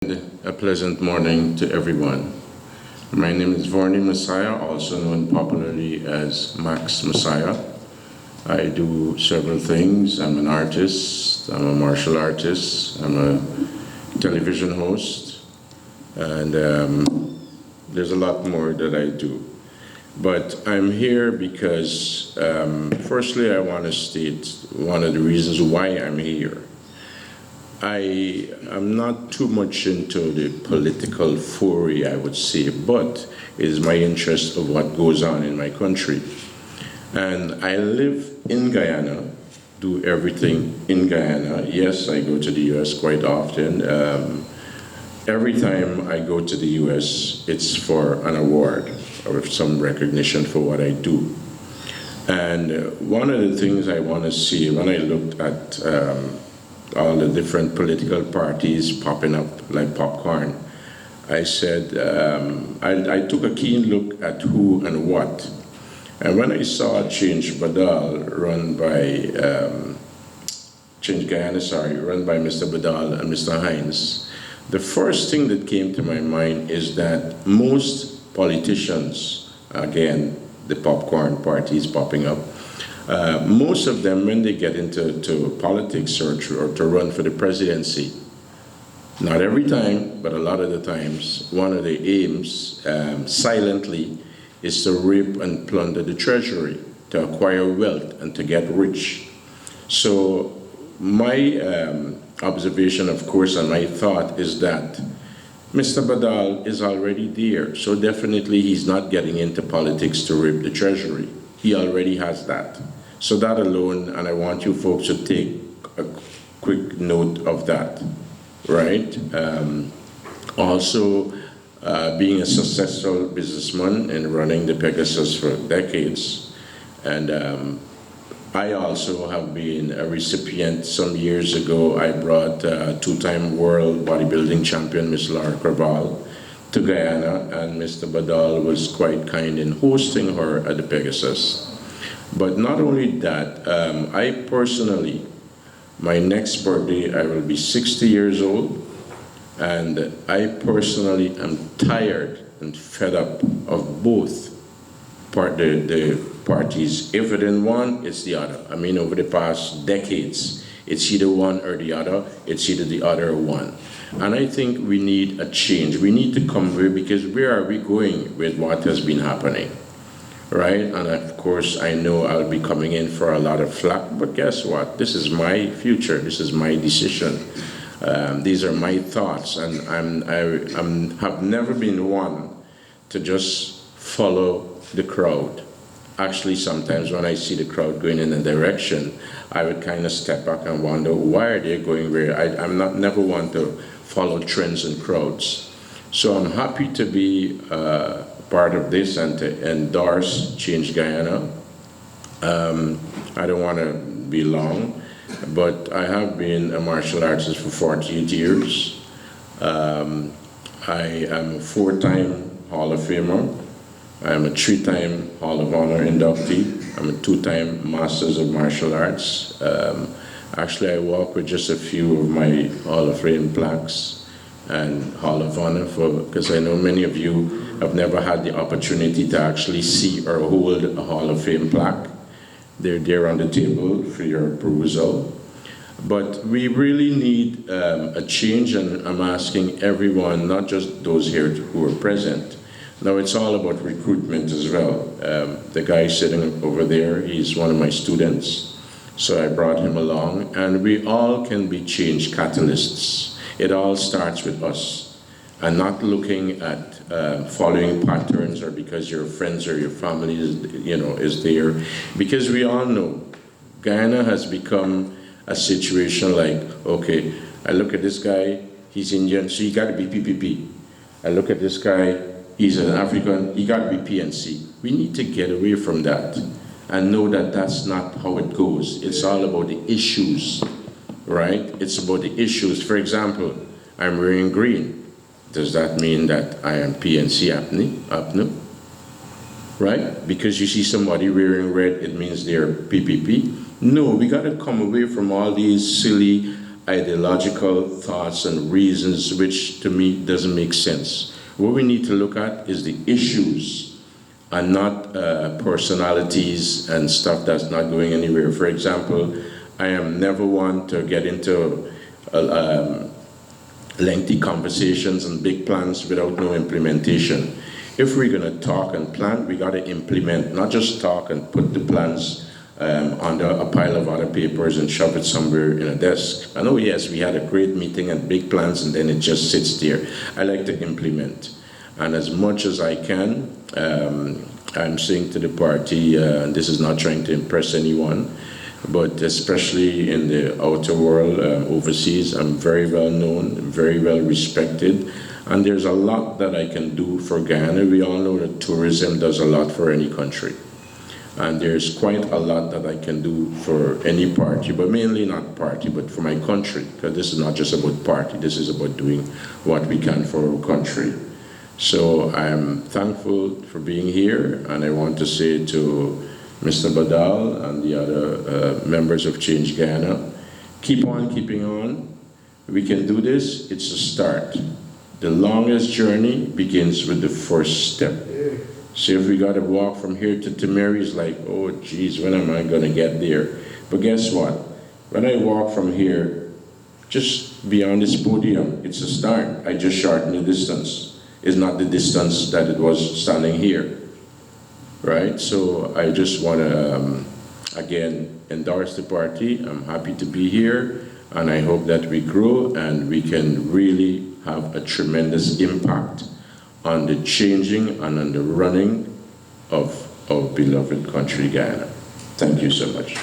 A pleasant morning to everyone. My name is Max Massiah, also known popularly as Max Massiah. I do several things. I'm an artist, I'm a martial artist, I'm a television host, and there's a lot more that I do. But I'm here because, firstly, I want to state one of the reasons why I'm here. I am not too much into the political foray, I would say, but it is my interest of what goes on in my country. And I live in Guyana, do everything in Guyana. Yes, I go to the US quite often. Every time I go to the US, it's for an award or some recognition for what I do. And one of the things I want to see when I looked at all the different political parties popping up like popcorn, I said, I took a keen look at who and what. And when I saw Change Badal run by, Change Guyana, run by Mr. Badal and Mr. Hines, the first thing that came to my mind is that most politicians, again, the popcorn parties popping up, most of them, when they get into politics or to run for the presidency, not every time, but a lot of the times, one of the aims, silently, is to rape and plunder the treasury, to acquire wealth and to get rich. So my observation, of course, and my thought is that Mr. Badal is already there, so definitely he's not getting into politics to rape the treasury. He already has that. So that alone, and I want you folks to take a quick note of that, right? Also, being a successful businessman and running the Pegasus for decades, and I also have been a recipient. Some years ago, I brought two-time world bodybuilding champion, Miss Laura Craval, to Guyana, and Mr. Badal was quite kind in hosting her at the Pegasus. But not only that, I personally, my next birthday, I will be 60 years old, and I personally am tired and fed up of both the parties. If it isn't one, it's the other. I mean, over the past decades, it's either one or the other. It's either the other or one. And I think we need a change. We need to come here because where are we going with what has been happening? Right? And of course, I know I'll be coming in for a lot of flack, but guess what? This is my future. This is my decision. These are my thoughts, and I have never been one to just follow the crowd. Actually, sometimes when I see the crowd going in a direction, I would kind of step back and wonder, why are they going where? I'm never one to follow trends and crowds. So I'm happy to be part of this and to endorse Change Guyana. I don't want to be long, but I have been a martial artist for 48 years. I am a 4-time Hall of Famer. I am a 3-time Hall of Honor inductee. I'm a 2-time Masters of Martial Arts. Actually, I walk with just a few of my Hall of Fame plaques and Hall of Honor, because I know many of you have never had the opportunity to actually see or hold a Hall of Fame plaque. They're there on the table for your perusal. But we really need a change, and I'm asking everyone, not just those here who are present. Now, it's all about recruitment as well. The guy sitting over there, he's one of my students, so I brought him along, and we all can be change catalysts. It all starts with us, and not looking at following patterns or because your friends or your family is there. Because we all know Guyana has become a situation like, okay, I look at this guy, he's Indian, so he got to be PPP. I look at this guy, he's an African, he got to be PNC. We need to get away from that and know that that's not how it goes. It's all about the issues, right? It's about the issues. For example, I'm wearing green. Does that mean that I am PNC APNU? Right? Because you see somebody wearing red, it means they're PPP? No, we got to come away from all these silly ideological thoughts and reasons, which to me doesn't make sense. What we need to look at is the issues and not personalities and stuff that's not going anywhere. For example, I am never one to get into lengthy conversations and big plans without no implementation. If we're going to talk and plan, we got to implement, not just talk and put the plans under a pile of other papers and shove it somewhere in a desk. I know, yes, we had a great meeting and big plans, and then it just sits there. I like to implement. And as much as I can, I'm saying to the party, and this is not trying to impress anyone, but especially in the outer world, overseas, I'm very well known, very well respected, and there's a lot that I can do for Guyana. We all know that tourism does a lot for any country. And there's quite a lot that I can do for any party, but mainly not party, but for my country, because this is not just about party, this is about doing what we can for our country. So I'm thankful for being here, and I want to say to Mr. Badal and the other members of Change Guyana, keep on keeping on. We can do this. It's a start. The longest journey begins with the first step. So if we got to walk from here to Timeri, it's like, oh, geez, when am I going to get there? But guess what? When I walk from here, just beyond this podium, it's a start. I just shortened the distance. It's not the distance that it was standing here. Right? So I just want to, again, endorse the party. I'm happy to be here, and I hope that we grow and we can really have a tremendous impact on the changing and on the running of our beloved country, Guyana. Thank you so much.